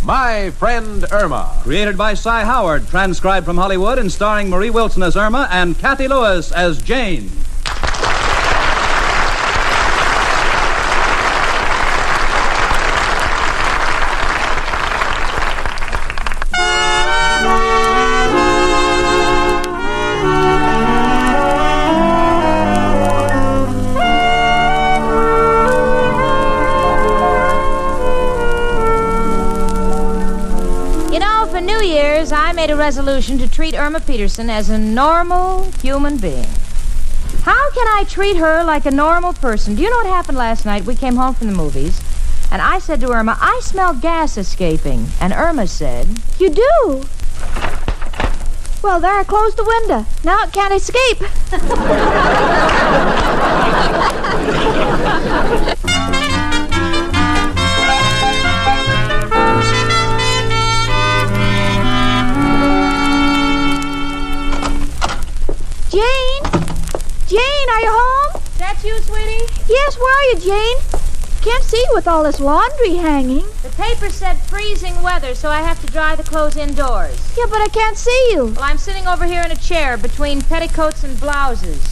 My Friend Irma. Created by Cy Howard, transcribed from Hollywood and starring Marie Wilson as Irma and Kathy Lewis as Jane. I made a resolution to treat Irma Peterson as a normal human being. How can I treat her like a normal person? Do you know what happened last night? We came home from the movies, and I said to Irma, I smell gas escaping. And Irma said, You do? Well, there, I closed the window. Now it can't escape. Jane, are you home? That you, sweetie? Yes, where are you, Jane? Can't see you with all this laundry hanging. The paper said freezing weather, so I have to dry the clothes indoors. Yeah, but I can't see you. Well, I'm sitting over here in a chair between petticoats and blouses.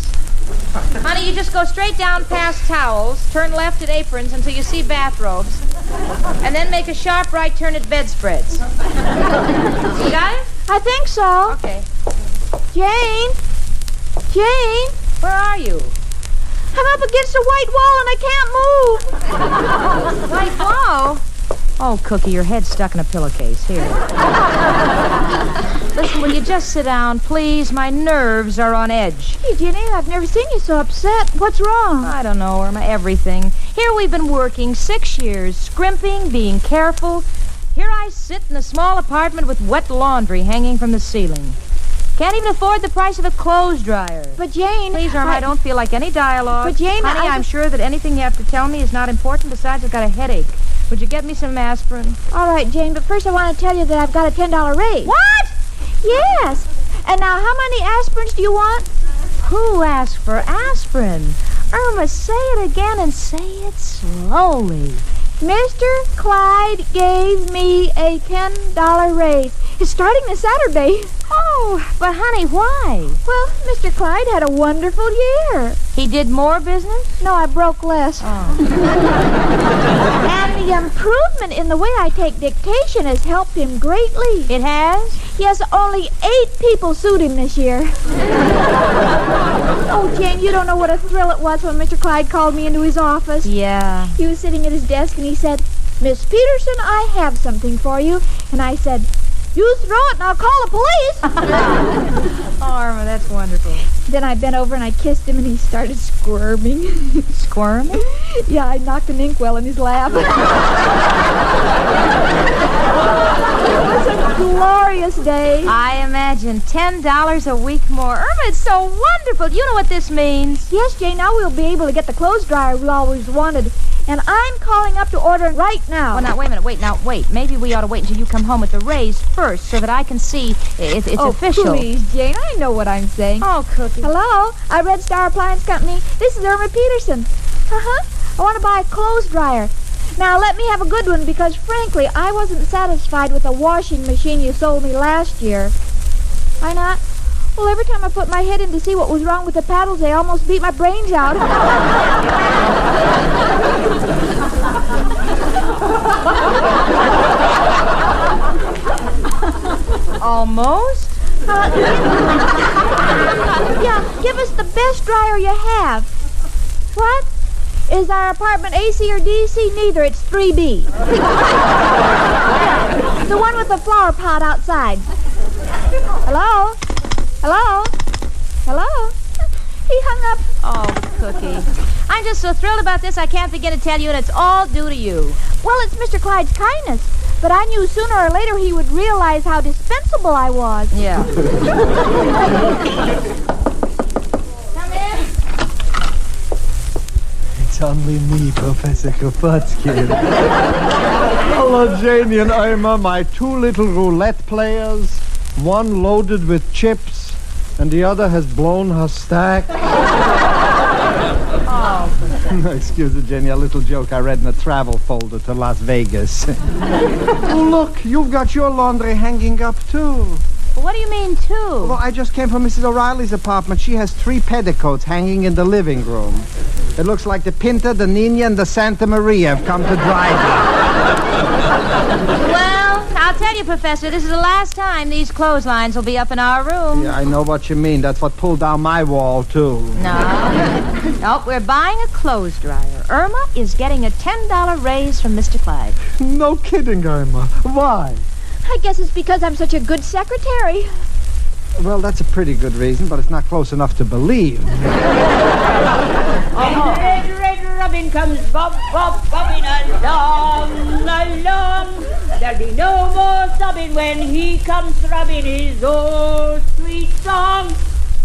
Honey, you just go straight down past towels, turn left at aprons until you see bathrobes, and then make a sharp right turn at bedspreads. You got it? I think so. Okay. Jane? Where are you? I'm up against a white wall and I can't move. White wall? Oh, Cookie, your head's stuck in a pillowcase. Here. Listen, will you just sit down, please? My nerves are on edge. Gee, Jenny, I've never seen you so upset. What's wrong? I don't know, Irma, everything. Here we've been working 6 years, scrimping, being careful. Here I sit in a small apartment with wet laundry hanging from the ceiling. Can't even afford the price of a clothes dryer. But, Jane... Please, Irma, I don't feel like any dialogue. But, Jane... Honey, I'm sure that anything you have to tell me is not important. Besides, I've got a headache. Would you get me some aspirin? All right, Jane, but first I want to tell you that I've got a $10 raise. What? Yes. And now, how many aspirins do you want? Who asked for aspirin? Irma, say it again and say it slowly. Mr. Clyde gave me a $10 raise. It's starting this Saturday. Oh, but honey, why? Well, Mr. Clyde had a wonderful year. He did more business? No, I broke less. Oh. And the improvement in the way I take dictation has helped him greatly. It has? Yes, only 8 people sued him this year. Oh, Jane, you don't know what a thrill it was when Mr. Clyde called me into his office. Yeah. He was sitting at his desk and he said, Miss Peterson, I have something for you. And I said, you throw it and I'll call the police. Oh, Irma, that's wonderful. Then I bent over and I kissed him and he started squirming. Squirming? Yeah, I knocked an inkwell in his lap. It was a glorious day. I imagine $10 a week more. Irma, it's so wonderful. You know what this means? Yes, Jane, now we'll be able to get the clothes dryer we always wanted. And I'm calling up to order right now. Well, now, wait a minute. Wait. Maybe we ought to wait until you come home with the raise first so that I can see it's official. Oh, please, Jane, I know what I'm saying. Oh, Cookie. Hello? I Red Star Appliance Company. This is Irma Peterson. Uh-huh. I want to buy a clothes dryer. Now, let me have a good one because, frankly, I wasn't satisfied with the washing machine you sold me last year. Why not? Well, every time I put my head in to see what was wrong with the paddles, they almost beat my brains out. Almost? Yeah, give us the best dryer you have. What? Is our apartment AC or DC? Neither. It's 3B. Yeah, the one with the flower pot outside. Hello? Hello? Hello? He hung up. Oh, Cookie. I'm just so thrilled about this, I can't begin to tell you, and it's all due to you. Well, it's Mr. Clyde's kindness. But I knew sooner or later he would realize how dispensable I was. Yeah. Come in. It's only me, Professor Kropotkin. Hello, Janie and Irma, my 2 little roulette players. One loaded with chips, and the other has blown her stack. Oh, Excuse me, Jenny, a little joke I read in a travel folder to Las Vegas. Oh, look, you've got your laundry hanging up, too. Well, what do you mean, too? Well, I just came from Mrs. O'Reilly's apartment. She has 3 petticoats hanging in the living room. It looks like the Pinta, the Nina, and the Santa Maria have come to dry them. Well, I'll tell you, Professor, this is the last time these clotheslines will be up in our room. Yeah, I know what you mean. That's what pulled down my wall, too. No, we're buying a clothes dryer. Irma is getting a $10 raise from Mr. Clyde. No kidding, Irma. Why? I guess it's because I'm such a good secretary. Well, that's a pretty good reason, but it's not close enough to believe. Red Robin comes bobbing along. There'll be no more sobbing when he comes throbbing his old sweet song.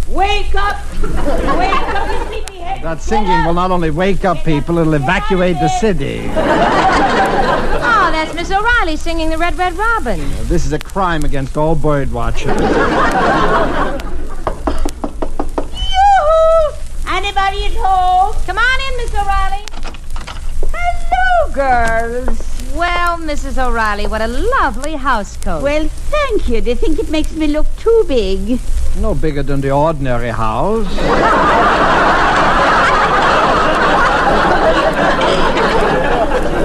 Wake up, you sleepyhead. That singing will not only wake up people, it'll evacuate the city. Oh, that's Miss O'Reilly singing the Red Robin. This is a crime against all bird watchers. Yoo-hoo! Anybody at home? Come on in, Miss O'Reilly. Hello, girls. Well, Mrs. O'Reilly, what a lovely house coat. Well, thank you. They think it makes me look too big. No bigger than the ordinary house.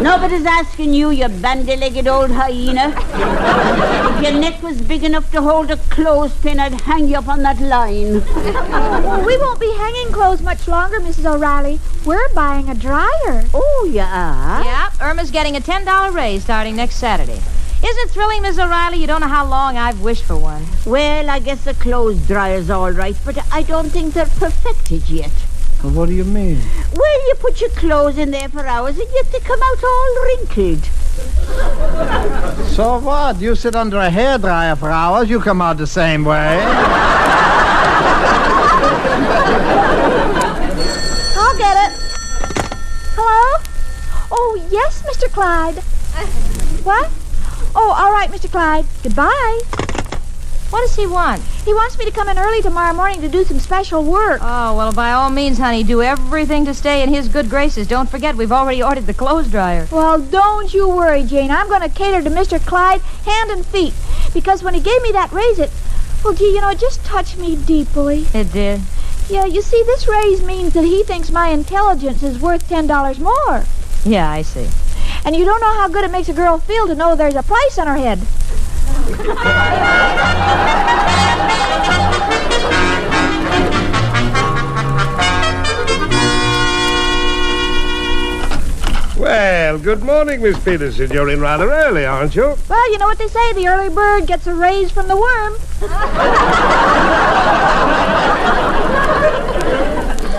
Nobody's asking you, you bandy-legged old hyena. If your neck was big enough to hold a clothespin, I'd hang you up on that line. Well, we won't be hanging clothes much longer, Mrs. O'Reilly. We're buying a dryer. Oh, you are? Yeah, Irma's getting a $10 raise starting next Saturday. Isn't it thrilling, Miss O'Reilly? You don't know how long I've wished for one. Well, I guess the clothes dryer's all right, but I don't think they're perfected yet. Well, what do you mean? Well, you put your clothes in there for hours and yet they come out all wrinkled. So what? You sit under a hairdryer for hours, you come out the same way. I'll get it. Hello? Oh, yes, Mr. Clyde. What? Oh, all right, Mr. Clyde. Goodbye. What does he want? He wants me to come in early tomorrow morning to do some special work. Oh, well, by all means, honey, do everything to stay in his good graces. Don't forget, we've already ordered the clothes dryer. Well, don't you worry, Jane. I'm going to cater to Mr. Clyde hand and feet. Because when he gave me that raise, it just touched me deeply. It did? Yeah, you see, this raise means that he thinks my intelligence is worth $10 more. Yeah, I see. And you don't know how good it makes a girl feel to know there's a price on her head. Well, good morning, Miss Peterson. You're in rather early, aren't you? Well, you know what they say, the early bird gets a raise from the worm.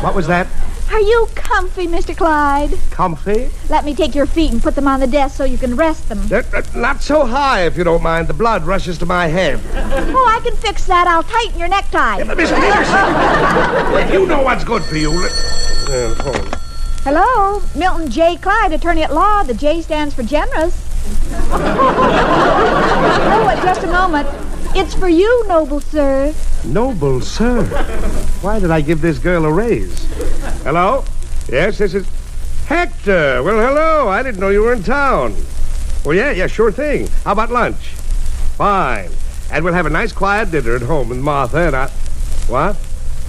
What was that? Are you comfy, Mr. Clyde? Comfy? Let me take your feet and put them on the desk so you can rest them. Not so high, if you don't mind. The blood rushes to my head. Oh, I can fix that. I'll tighten your necktie. Miss Peterson! Well, you know what's good for you. Phone. Hello, Milton J. Clyde, attorney at law. The J stands for generous. Oh, just a moment. It's for you, noble sir. Noble sir. Why did I give this girl a raise? Hello? Yes, this is Hector. Well, hello. I didn't know you were in town. Well, yeah, sure thing. How about lunch? Fine. And we'll have a nice quiet dinner at home with Martha and I... What?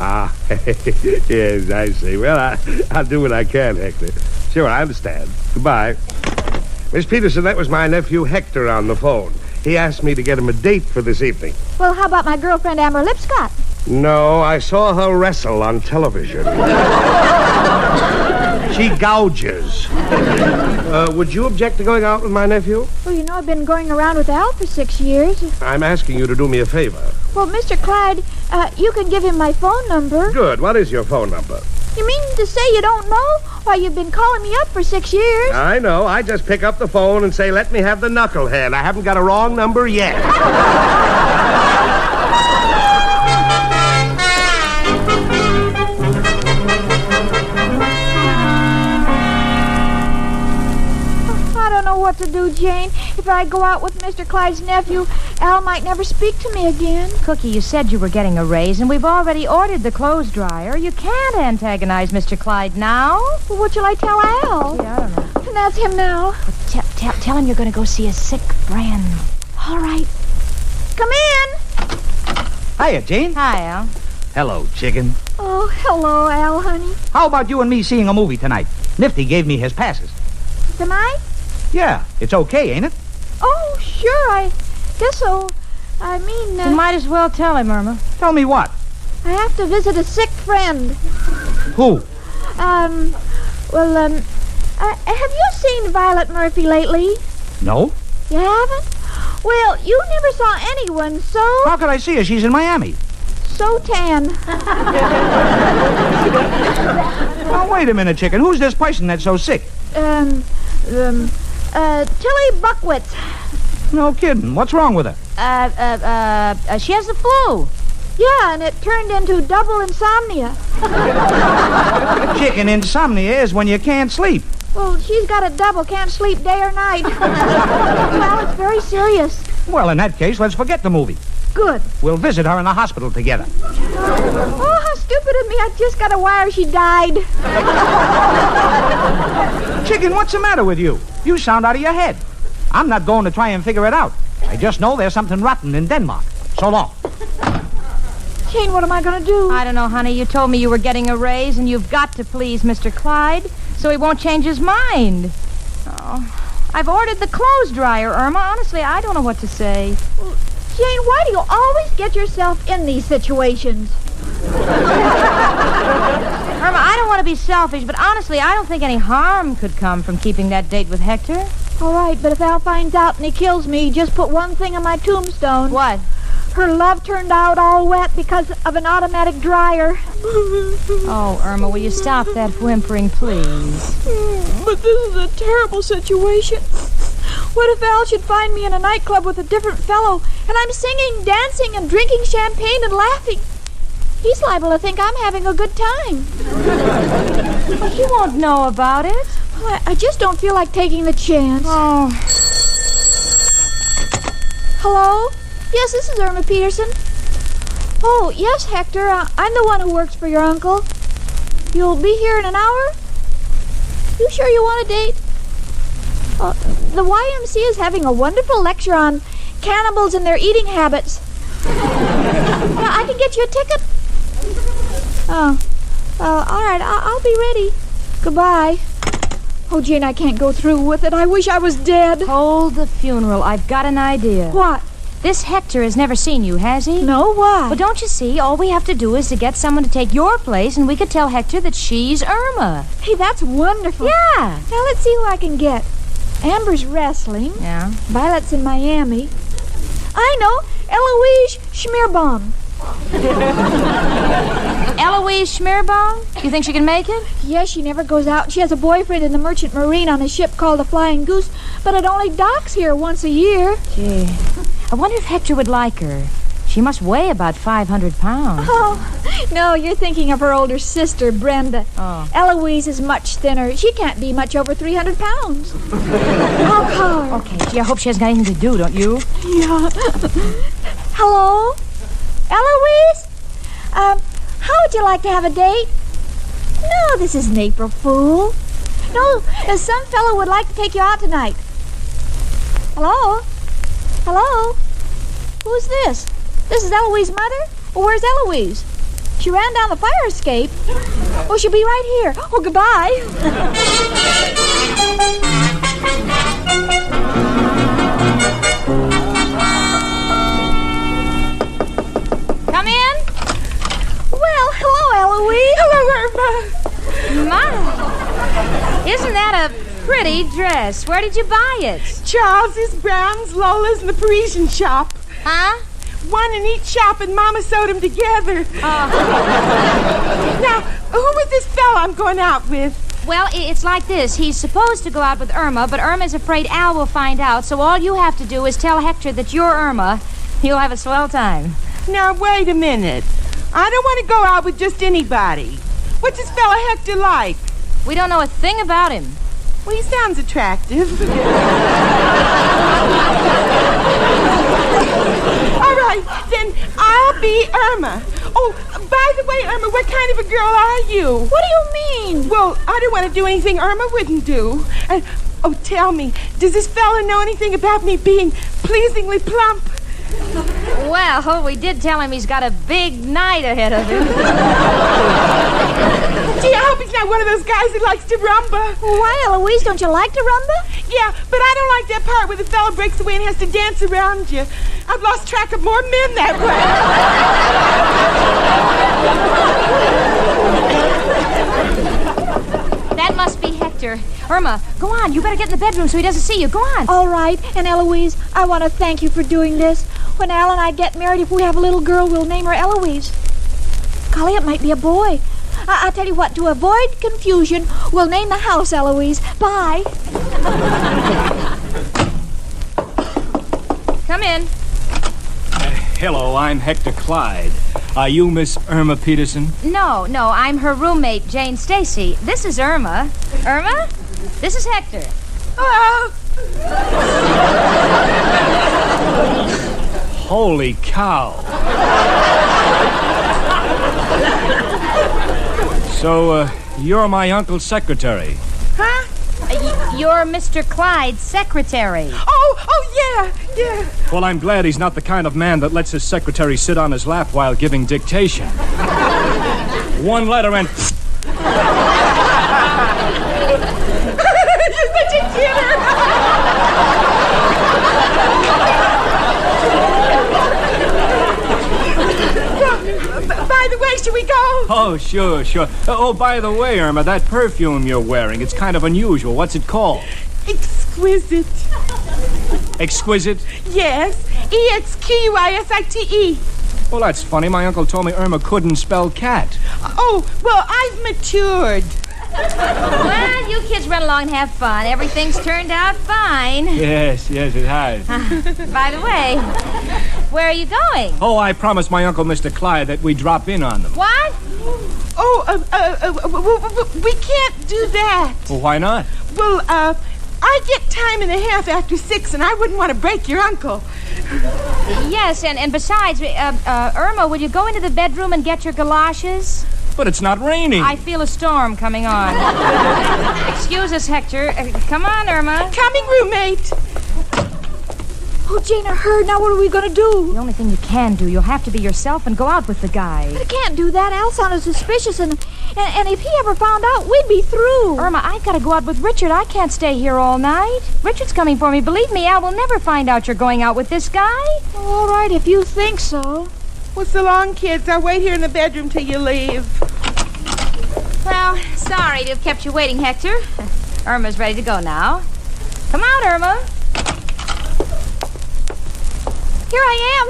Ah, yes, I see. Well, I'll do what I can, Hector. Sure, I understand. Goodbye. Miss Peterson, that was my nephew Hector on the phone. He asked me to get him a date for this evening. Well, how about my girlfriend Amber Lipscott? No, I saw her wrestle on television. She gouges. Would you object to going out with my nephew? Well, you know, I've been going around with Al for 6 years. I'm asking you to do me a favor. Well, Mr. Clyde, you can give him my phone number. Good. What is your phone number? You mean to say you don't know? Why, you've been calling me up for 6 years. I know. I just pick up the phone and say, let me have the knucklehead. I haven't got a wrong number yet. what to do, Jane. If I go out with Mr. Clyde's nephew, Al might never speak to me again. Cookie, you said you were getting a raise, and we've already ordered the clothes dryer. You can't antagonize Mr. Clyde now. Well, what shall I tell Al? Yeah, I don't know. And that's him now. Tell him you're going to go see a sick friend. All right. Come in. Hiya, Jane. Hi, Al. Hello, chicken. Oh, hello, Al, honey. How about you and me seeing a movie tonight? Nifty gave me his passes. Tonight? Yeah, it's okay, ain't it? Oh, sure, I guess so. I mean, You might as well tell him, Irma. Tell me what? I have to visit a sick friend. Who? Have you seen Violet Murphy lately? No. You haven't? Well, you never saw anyone How could I see her? She's in Miami. so tan. Now, wait a minute, chicken. Who's this person that's so sick? Tilly Buckwitz. No kidding. What's wrong with her? She has the flu. Yeah, and it turned into double insomnia. Chicken, insomnia is when you can't sleep. Well, she's got a double, can't sleep day or night. Well, it's very serious. Well, in that case, let's forget the movie. Good. We'll visit her in the hospital together. Oh, how stupid of me. I just got a wire she died. Chicken, what's the matter with you? You sound out of your head. I'm not going to try and figure it out. I just know there's something rotten in Denmark. So long. Jane, what am I going to do? I don't know, honey. You told me you were getting a raise, and you've got to please Mr. Clyde, so he won't change his mind. Oh, I've ordered the clothes dryer, Irma. Honestly, I don't know what to say. Jane, why do you always get yourself in these situations? Irma, I don't want to be selfish, but honestly, I don't think any harm could come from keeping that date with Hector. All right, but if Al finds out and he kills me, just put one thing on my tombstone. What? Her love turned out all wet because of an automatic dryer. Oh, Irma, will you stop that whimpering, please? But this is a terrible situation. What if Al should find me in a nightclub with a different fellow, and I'm singing, dancing, and drinking champagne and laughing? He's liable to think I'm having a good time. But he won't know about it. Well, I just don't feel like taking the chance. Oh. Hello? Yes, this is Irma Peterson. Oh, yes, Hector. I'm the one who works for your uncle. You'll be here in an hour? You sure you want a date? The YMC is having a wonderful lecture on cannibals and their eating habits. I can get you a ticket. Oh, all right. I'll be ready. Goodbye. Oh, Jane, I can't go through with it. I wish I was dead. Hold the funeral. I've got an idea. What? This Hector has never seen you, has he? No, why? Well, don't you see? All we have to do is to get someone to take your place, and we could tell Hector that she's Irma. Hey, that's wonderful. Yeah. Now, let's see who I can get. Amber's wrestling. Yeah. Violet's in Miami. I know. Eloise Schmierbaum. Eloise Schmierbaum? You think she can make it? Yes, she never goes out. She has a boyfriend in the Merchant Marine on a ship called the Flying Goose, but it only docks here once a year. Gee. I wonder if Hector would like her. She must weigh about 500 pounds. Oh, no, you're thinking of her older sister, Brenda. Oh. Eloise is much thinner. She can't be much over 300 pounds. I'll call her. Okay, gee, I hope she hasn't got anything to do, don't you? Yeah. Hello? Eloise? How would you like to have a date? No, this isn't April Fool. No, some fellow would like to take you out tonight. Hello? Hello? Who's this? This is Eloise's mother? Well, where's Eloise? She ran down the fire escape. Oh, she'll be right here. Oh, goodbye. Come in. Well, hello, Eloise. Hello, Irma. My. Isn't that a pretty dress? Where did you buy it? Charles's, Brown's, Lola's, and the Parisian shop. Huh? One in each shop, and Mama sewed them together. Now, who was this fella I'm going out with? Well, it's like this. He's supposed to go out with Irma, but Irma's afraid Al will find out, so all you have to do is tell Hector that you're Irma. You'll have a swell time. Now, wait a minute. I don't want to go out with just anybody. What's this fella Hector like? We don't know a thing about him. Well, he sounds attractive. All right, then I'll be Irma. Oh, by the way, Irma, what kind of a girl are you? What do you mean? Well, I don't want to do anything Irma wouldn't do. And, oh, tell me, does this fella know anything about me being pleasingly plump? Well, we did tell him he's got a big night ahead of him. Gee, I hope he's not one of those guys who likes to rumba. Why, Eloise, don't you like to rumba? Yeah, but I don't like that part where the fella breaks away and has to dance around you. I've lost track of more men that way. That must be Hector. Irma, go on. You better get in the bedroom so he doesn't see you. Go on. All right. And Eloise, I want to thank you for doing this. When Al and I get married, if we have a little girl, we'll name her Eloise. Golly, it might be a boy. I'll tell you what, to avoid confusion, we'll name the house Eloise. Bye. Come in. Hello, I'm Hector Clyde. Are you Miss Irma Peterson? No, I'm her roommate, Jane Stacy. This is Irma. Irma? This is Hector. Hello. Holy cow. So, you're my uncle's secretary. Huh? You're Mr. Clyde's secretary. Oh, yeah. Well, I'm glad he's not the kind of man that lets his secretary sit on his lap while giving dictation. One letter and... You're such a kidder. By the way, should we go? Oh, sure. Oh, by the way, Irma, that perfume you're wearing, it's kind of unusual. What's it called? Exquisite. Exquisite? Yes. EXQUISITE. Well, that's funny. My uncle told me Irma couldn't spell cat. Oh, well, I've matured. Well, you kids run along and have fun. Everything's turned out fine. Yes, it has. By the way, where are you going? Oh, I promised my uncle, Mr. Clyde, that we'd drop in on them. What? Oh, we can't do that. Well, why not? Well, I get time and a half after 6, and I wouldn't want to break your uncle. Yes, and besides, Irma, will you go into the bedroom and get your galoshes? But it's not raining. I feel a storm coming on. Excuse us, Hector. Come on, Irma. Coming, roommate. Oh, Jane, I heard. Now what are we going to do? The only thing you can do, you'll have to be yourself and go out with the guy. But I can't do that. Al sounded suspicious, and if he ever found out, we'd be through. Irma, I've got to go out with Richard. I can't stay here all night. Richard's coming for me. Believe me, Al will never find out you're going out with this guy. All right, if you think so. Well, so long, kids. I'll wait here in the bedroom till you leave. Well, sorry to have kept you waiting, Hector. Irma's ready to go now. Come out, Irma. Here I am.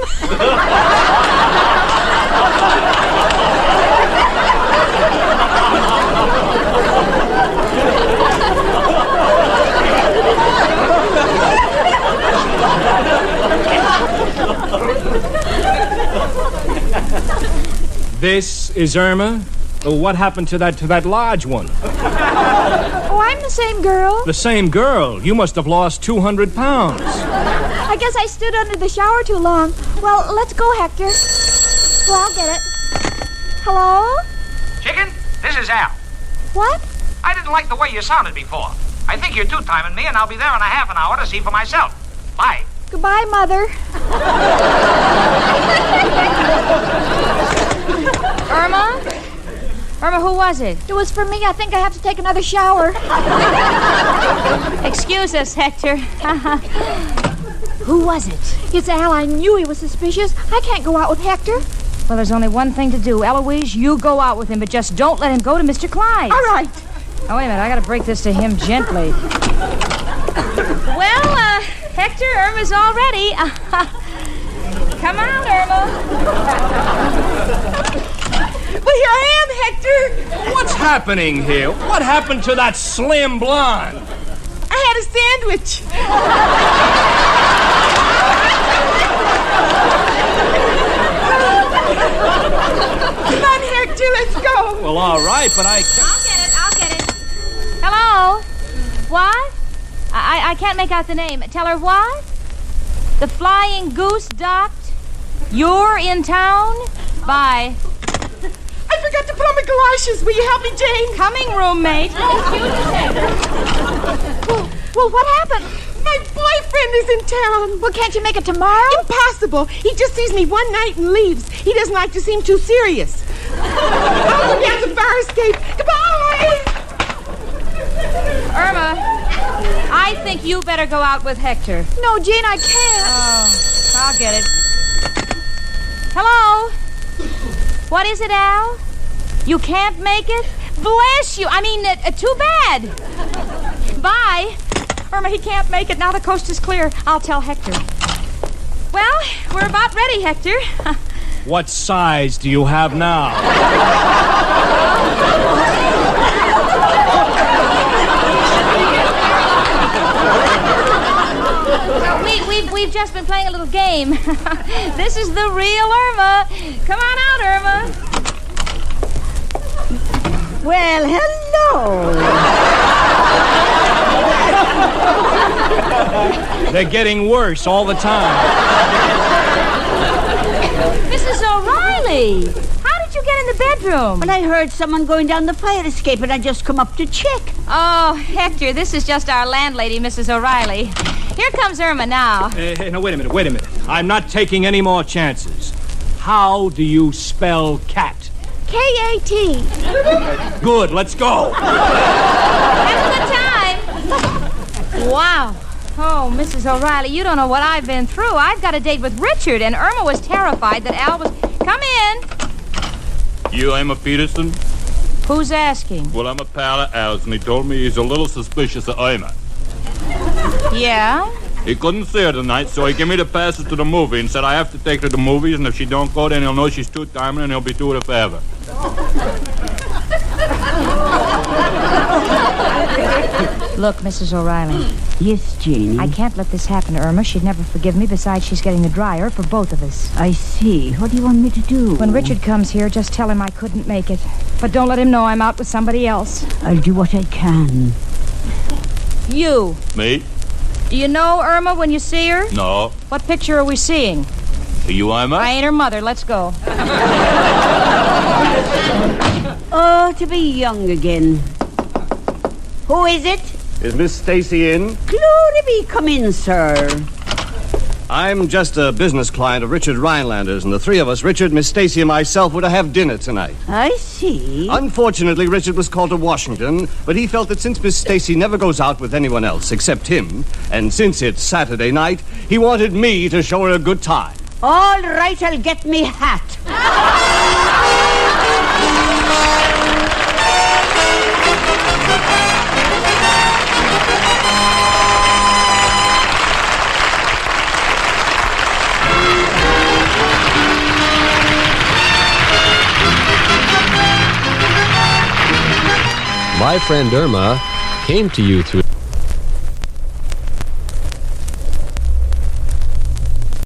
This is Irma? What happened to that large one? Oh, I'm the same girl. The same girl? You must have lost 200 pounds. I guess I stood under the shower too long. Well, let's go, Hector. Well, I'll get it. Hello? Chicken, this is Al. What? I didn't like the way you sounded before. I think you're two-timing me, and I'll be there in a half an hour to see for myself. Bye. Goodbye, Mother. Irma, who was it? It was for me. I think I have to take another shower. Excuse us, Hector. Who was it? It's Al. I knew he was suspicious. I can't go out with Hector. Well, there's only one thing to do. Eloise, you go out with him, but just don't let him go to Mr. Clyde. All right. Oh, wait a minute. I gotta break this to him gently. Well, Hector, Irma's all ready. Come out, Irma. Well, here I am, Hector. What's happening here? What happened to that slim blonde? I had a sandwich. Come on, Hector, let's go. Well, all right, but I can't... I'll get it. Hello? What? I can't make out the name. Tell her what? The Flying Goose docked. You're in town? Bye. I forgot to put on my galoshes. Will you help me, Jane? Coming, roommate. Well, what happened? My boyfriend is in town. Well, can't you make it tomorrow? Impossible. He just sees me one night and leaves. He doesn't like to seem too serious. I'll go down the fire escape. Goodbye! Irma, I think you better go out with Hector. No, Jane, I can't. Oh, I'll get it. Hello? What is it, Al? You can't make it? Bless you. I mean, too bad. Bye. Irma, he can't make it. Now the coast is clear. I'll tell Hector. Well, we're about ready, Hector. What size do you have now? We've just been playing a little game. This is the real Irma. Come on out, Irma. Well, hello. They're getting worse all the time. Mrs. O'Reilly, how did you get in the bedroom? Well, I heard someone going down the fire escape, and I just come up to check. Oh, Hector, this is just our landlady, Mrs. O'Reilly. Here comes Irma now. No, wait a minute. I'm not taking any more chances. How do you spell cat? K-A-T. Good, let's go. Have a good time. Wow. Oh, Mrs. O'Reilly, you don't know what I've been through. I've got a date with Richard, and Irma was terrified that Al was... Come in. You Irma Peterson? Who's asking? Well, I'm a pal of Al's, and he told me he's a little suspicious of Irma. Yeah? He couldn't see her tonight, so he gave me the passes to the movie and said I have to take her to the movies, and if she don't go, then he'll know she's two-timing and he'll be through with her forever. Look, Mrs. O'Reilly. Yes, Janie. I can't let this happen to Irma. She'd never forgive me. Besides, she's getting the dryer for both of us. I see. What do you want me to do? When Richard comes here, just tell him I couldn't make it. But don't let him know I'm out with somebody else. I'll do what I can. You. Me? Do you know Irma when you see her? No. What picture are we seeing? Are you Irma? I ain't her mother. Let's go. Oh, to be young again. Who is it? Is Miss Stacy in? Glory be, come in, sir. I'm just a business client of Richard Rhinelander's, and the three of us, Richard, Miss Stacy, and myself, were to have dinner tonight. I see. Unfortunately, Richard was called to Washington, but he felt that since Miss Stacy never goes out with anyone else except him, and since it's Saturday night, he wanted me to show her a good time. All right, I'll get me hat. My Friend Irma came to you through